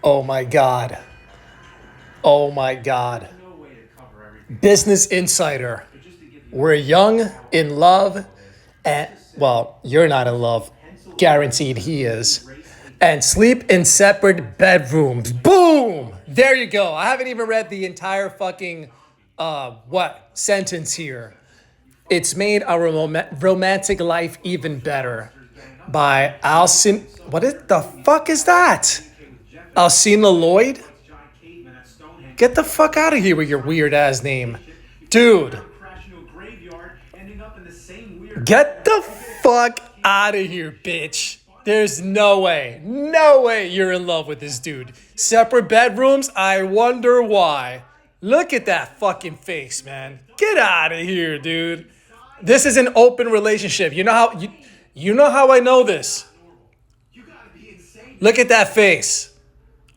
Oh my God. Oh my God. Business Insider. We're young, in love, and, well, you're not in love. Guaranteed he is. And sleep in separate bedrooms. Boom! There you go. I haven't even read the entire fucking, sentence here. It's made our romantic life even better by Alcin. What is the fuck is that? Alcina Lloyd? Get the fuck out of here with your weird ass name. Dude, get the fuck out of here, bitch. There's no way. No way you're in love with this dude. Separate bedrooms? I wonder why. Look at that fucking face, man. Get out of here, dude. This is an open relationship. You know how I know this. Look at that face.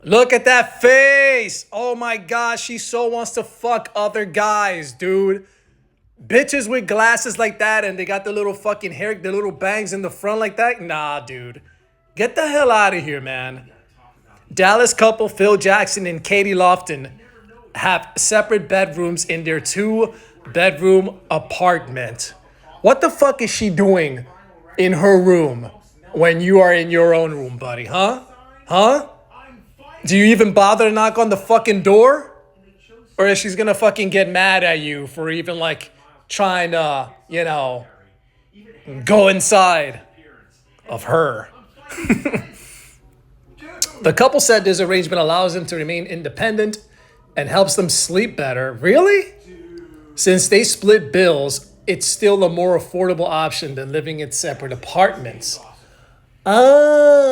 Look at that face. Oh my gosh, she so wants to fuck other guys, dude. Bitches with glasses like that and they got the little fucking hair, the little bangs in the front like that. Nah, dude. Get the hell out of here, man. Dallas couple Phil Jackson and Katie Lofton have separate bedrooms in their 2-bedroom apartment. What the fuck is she doing in her room when you are in your own room, buddy? Huh? Huh? Do you even bother to knock on the fucking door? Or is she gonna fucking get mad at you for even like trying to, go inside of her? The couple said this arrangement allows them to remain independent and helps them sleep better. Really? Since they split bills, it's still a more affordable option than living in separate apartments. Ah.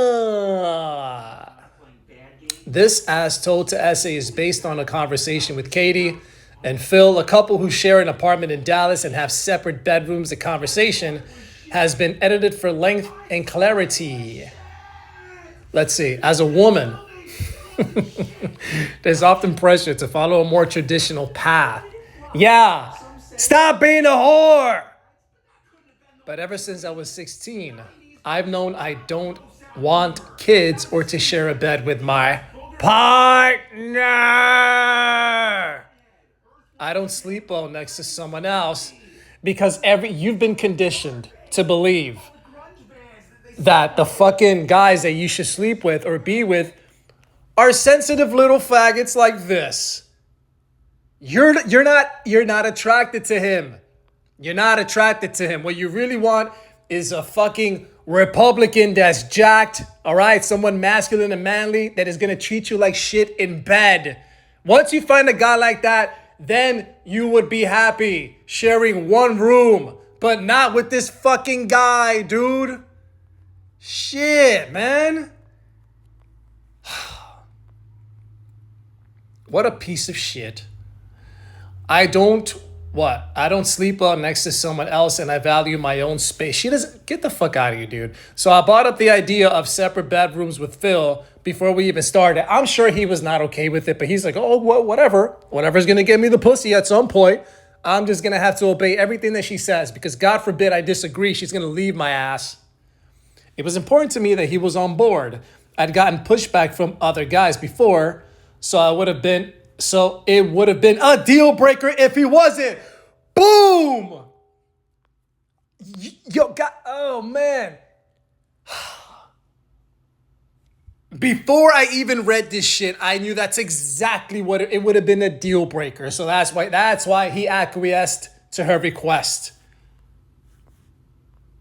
This, as told to Essay, is based on a conversation with Katie and Phil, a couple who share an apartment in Dallas and have separate bedrooms. The conversation has been edited for length and clarity. Let's see. As a woman, there's often pressure to follow a more traditional path. Yeah, stop being a whore. But ever since I was 16, I've known I don't want kids or to share a bed with my partner. I don't sleep well next to someone else because you've been conditioned to believe that the fucking guys that you should sleep with or be with are sensitive little faggots like this. You're not attracted to him. You're not attracted to him. What you really want is a fucking Republican that's jacked, all right? Someone masculine and manly that is gonna treat you like shit in bed. Once you find a guy like that, then you would be happy sharing one room, but not with this fucking guy, dude. Shit, man. What a piece of shit. I don't sleep well next to someone else and I value my own space. She doesn't. Get the fuck out of here, dude. So I brought up the idea of separate bedrooms with Phil before we even started. I'm sure he was not okay with it, but he's like, oh, whatever. Whatever's going to get me the pussy at some point. I'm just going to have to obey everything that she says because God forbid I disagree. She's going to leave my ass. It was important to me that he was on board. I'd gotten pushback from other guys before, so it would have been a deal breaker if he wasn't. Boom! Oh man. Before I even read this shit, I knew that's exactly what it would have been, a deal breaker. So that's why he acquiesced to her request.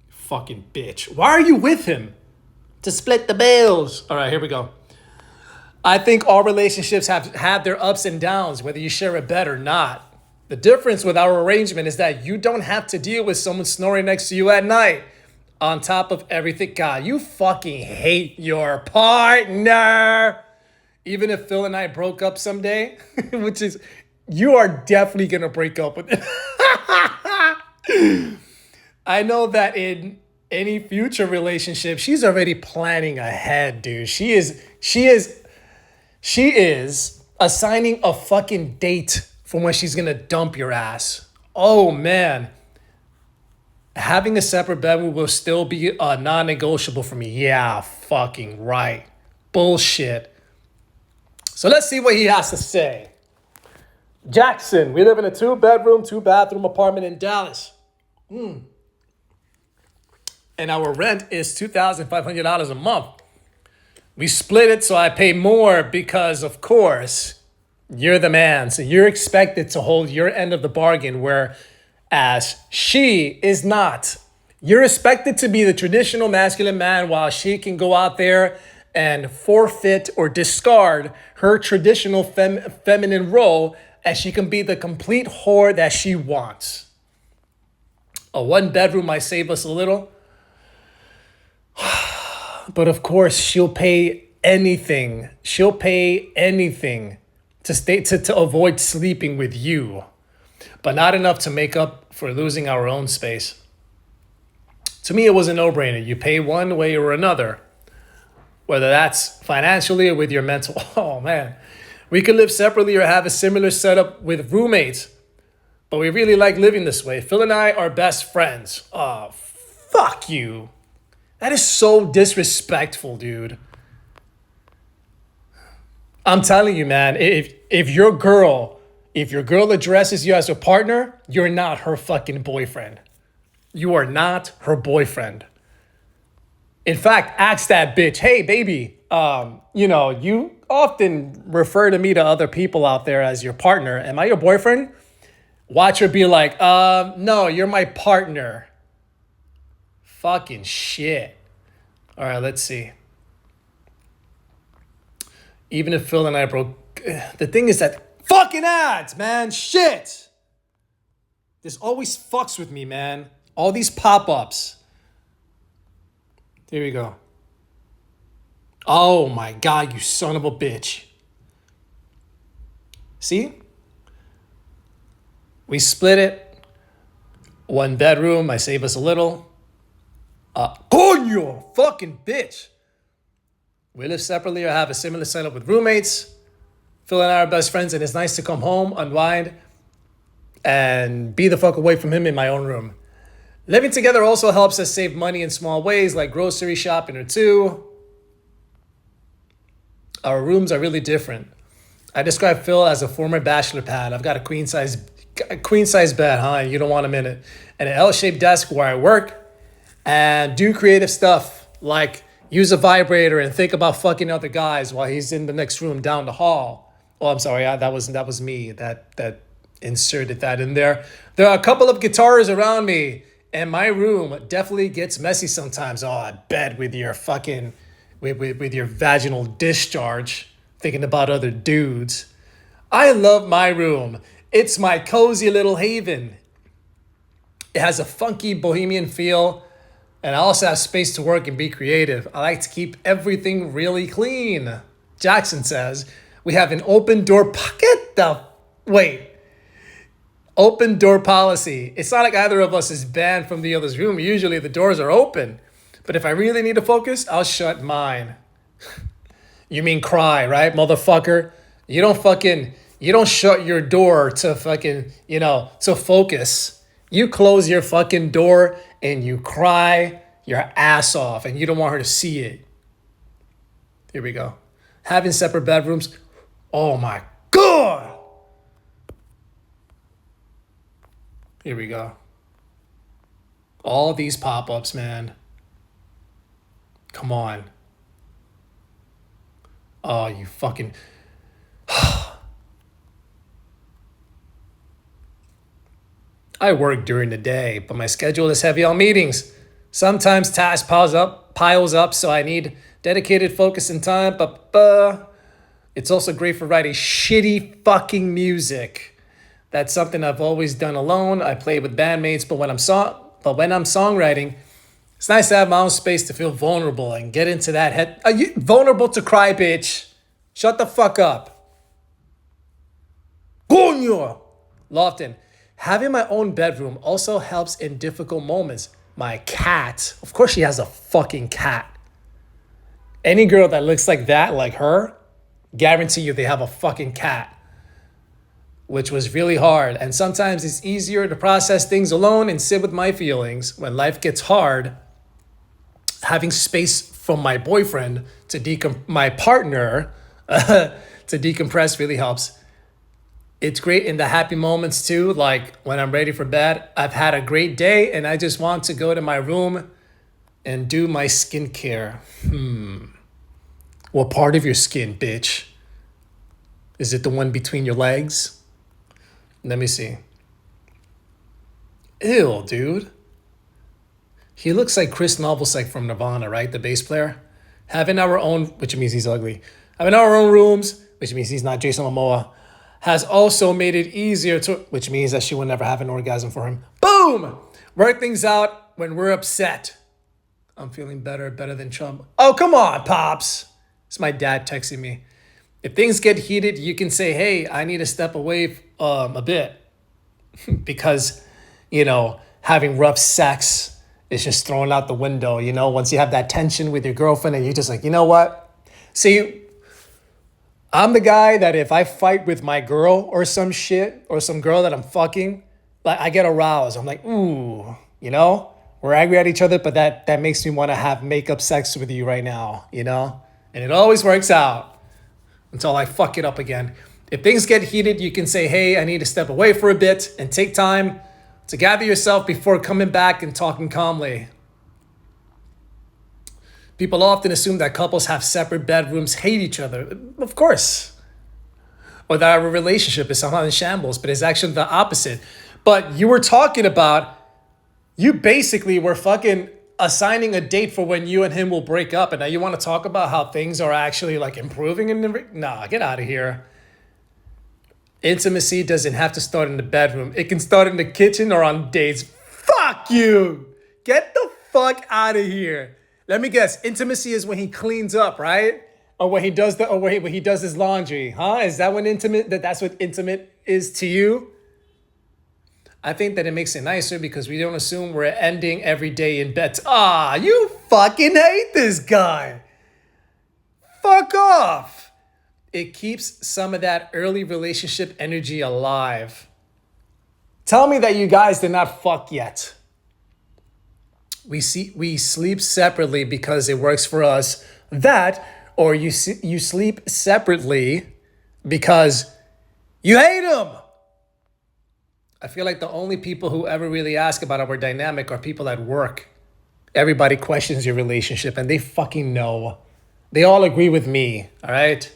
Fucking bitch. Why are you with him? To split the bills. All right, here we go. I think all relationships have had their ups and downs, whether you share a bed or not. The difference with our arrangement is that you don't have to deal with someone snoring next to you at night. On top of everything, God, you fucking hate your partner. Even if Phil and I broke up someday, which is, you are definitely going to break up with him. I know that in any future relationship, she's already planning ahead, dude. She is assigning a fucking date for when she's gonna dump your ass. Oh man. Having a separate bedroom will still be non-negotiable for me. Yeah, fucking right. Bullshit. So let's see what he has to say. Jackson, we live in a 2-bedroom, 2-bathroom apartment in Dallas. And our rent is $2,500 a month. We split it, so I pay more because, of course, you're the man. So you're expected to hold your end of the bargain, whereas she is not. You're expected to be the traditional masculine man while she can go out there and forfeit or discard her traditional feminine role, as she can be the complete whore that she wants. A 1-bedroom might save us a little. But of course, she'll pay anything. She'll pay anything to avoid sleeping with you, but not enough to make up for losing our own space. To me, it was a no-brainer. You pay one way or another, whether that's financially or with your mental. Oh, man. We could live separately or have a similar setup with roommates, but we really like living this way. Phil and I are best friends. Oh, fuck you. That is so disrespectful, dude. I'm telling you, man, if your girl addresses you as a partner, you're not her fucking boyfriend. You are not her boyfriend. In fact, ask that bitch, hey, baby, you often refer to me to other people out there as your partner. Am I your boyfriend? Watch her be like, no, you're my partner. Fucking shit. All right, let's see. Even if Phil and I broke, the thing is that fucking ads, man, shit. This always fucks with me, man. All these pop-ups. Here we go. Oh my God, you son of a bitch. See? We split it. 1 bedroom, I save us a little. Coño, fucking bitch. We live separately or have a similar setup with roommates. Phil and I are best friends, and it's nice to come home, unwind, and be the fuck away from him in my own room. Living together also helps us save money in small ways, like grocery shopping or two. Our rooms are really different. I describe Phil as a former bachelor pad. I've got a queen size bed, huh? You don't want a minute. And an L-shaped desk where I work and do creative stuff, like use a vibrator and think about fucking other guys while he's in the next room down the hall. Oh, I'm sorry. That was me that inserted that in there. There are a couple of guitars around me, and my room definitely gets messy sometimes. Oh, I bet with your fucking with your vaginal discharge, thinking about other dudes. I love my room. It's my cozy little haven. It has a funky bohemian feel, and I also have space to work and be creative. I like to keep everything really clean. Jackson says, we have an open door open door policy. It's not like either of us is banned from the other's room. Usually the doors are open. But if I really need to focus, I'll shut mine. You mean cry, right, motherfucker? You don't shut your door to fucking, to focus. You close your fucking door and you cry your ass off, and you don't want her to see it. Here we go. Having separate bedrooms. Oh my God. Here we go. All these pop-ups, man. Come on. Oh, you fucking... I work during the day, but my schedule is heavy on meetings. Sometimes tasks piles up, so I need dedicated focus and time, but it's also great for writing shitty fucking music. That's something I've always done alone. I play with bandmates, but when I'm songwriting, it's nice to have my own space to feel vulnerable and get into that head. Are you vulnerable to cry, bitch? Shut the fuck up. Coño! Lofton. Having my own bedroom also helps in difficult moments. My cat, of course she has a fucking cat. Any girl that looks like that, like her, guarantee you they have a fucking cat. Which was really hard. And sometimes it's easier to process things alone and sit with my feelings. When life gets hard, having space from my boyfriend my partner, to decompress really helps. It's great in the happy moments too, like when I'm ready for bed. I've had a great day and I just want to go to my room and do my skincare. What part of your skin, bitch? Is it the one between your legs? Let me see. Ew, dude. He looks like Chris Novoselic from Nirvana, right? The bass player. Having our own, which means he's ugly. Having our own rooms, which means he's not Jason Momoa, has also made it easier to, which means that she will never have an orgasm for him. Boom! Work things out when we're upset. I'm feeling better than Trump. Oh, come on, Pops. It's my dad texting me. If things get heated, you can say, hey, I need to step away a bit. Because, having rough sex is just thrown out the window, once you have that tension with your girlfriend and you're just like, you know what? See, I'm the guy that if I fight with my girl or some shit or some girl that I'm fucking, like I get aroused. I'm like, ooh, we're angry at each other, but that makes me want to have makeup sex with you right now, And it always works out until I fuck it up again. If things get heated, you can say, hey, I need to step away for a bit and take time to gather yourself before coming back and talking calmly. People often assume that couples have separate bedrooms, hate each other. Of course. Or that our relationship is somehow in shambles, but it's actually the opposite. But you were talking about, you basically were fucking assigning a date for when you and him will break up. And now you want to talk about how things are actually like improving? Nah, get out of here. Intimacy doesn't have to start in the bedroom. It can start in the kitchen or on dates. Fuck you. Get the fuck out of here. Let me guess. Intimacy is when he cleans up, right? Or when he does when he does his laundry, huh? Is that when that's what intimate is to you? I think that it makes it nicer because we don't assume we're ending every day in bed. You fucking hate this guy. Fuck off. It keeps some of that early relationship energy alive. Tell me that you guys did not fuck yet. We sleep separately because it works for us. That, or you sleep separately because you hate him. I feel like the only people who ever really ask about our dynamic are people at work. Everybody questions your relationship and they fucking know. They all agree with me, all right?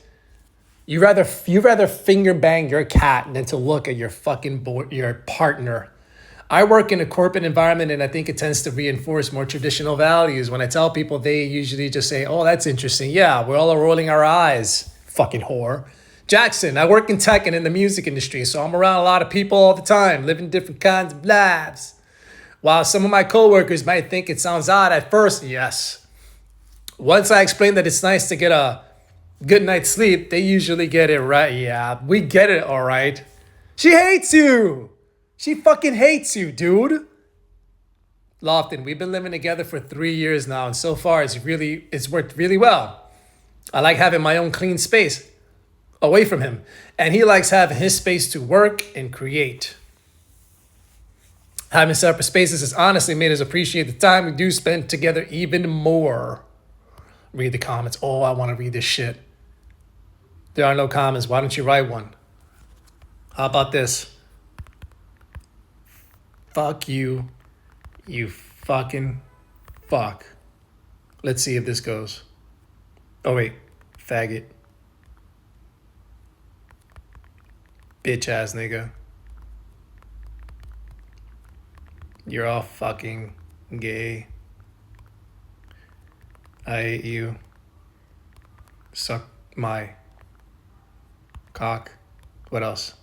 You rather finger bang your cat than to look at your your partner. I work in a corporate environment and I think it tends to reinforce more traditional values. When I tell people, they usually just say, oh, that's interesting. Yeah, we're all rolling our eyes. Fucking whore. Jackson, I work in tech and in the music industry, so I'm around a lot of people all the time, living different kinds of lives. While some of my coworkers might think it sounds odd at first, yes. Once I explain that it's nice to get a good night's sleep, they usually get it right. Yeah, we get it, all right. She hates you. She fucking hates you, dude. Lofton, we've been living together for 3 years now, and so far it's worked really well. I like having my own clean space away from him, and he likes having his space to work and create. Having separate spaces has honestly made us appreciate the time we do spend together even more. Read the comments. Oh, I want to read this shit. There are no comments. Why don't you write one? How about this? Fuck you. You fucking fuck. Let's see if this goes. Oh, wait. Faggot. Bitch ass nigga. You're all fucking gay. I hate you. Suck my cock. What else?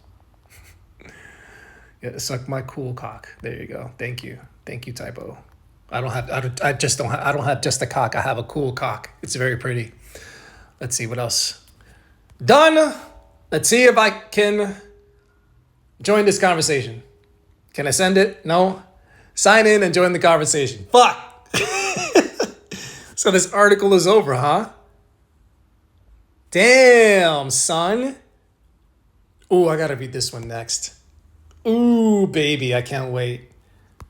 Yeah, suck my cool cock. There you go. Thank you, typo. I don't have just a cock. I have a cool cock. It's very pretty. Let's see what else. Done. Let's see if I can join this conversation. Can I send it? No. Sign in and join the conversation. Fuck. So this article is over, huh? Damn, son. Ooh, I gotta read this one next. Ooh, baby, I can't wait.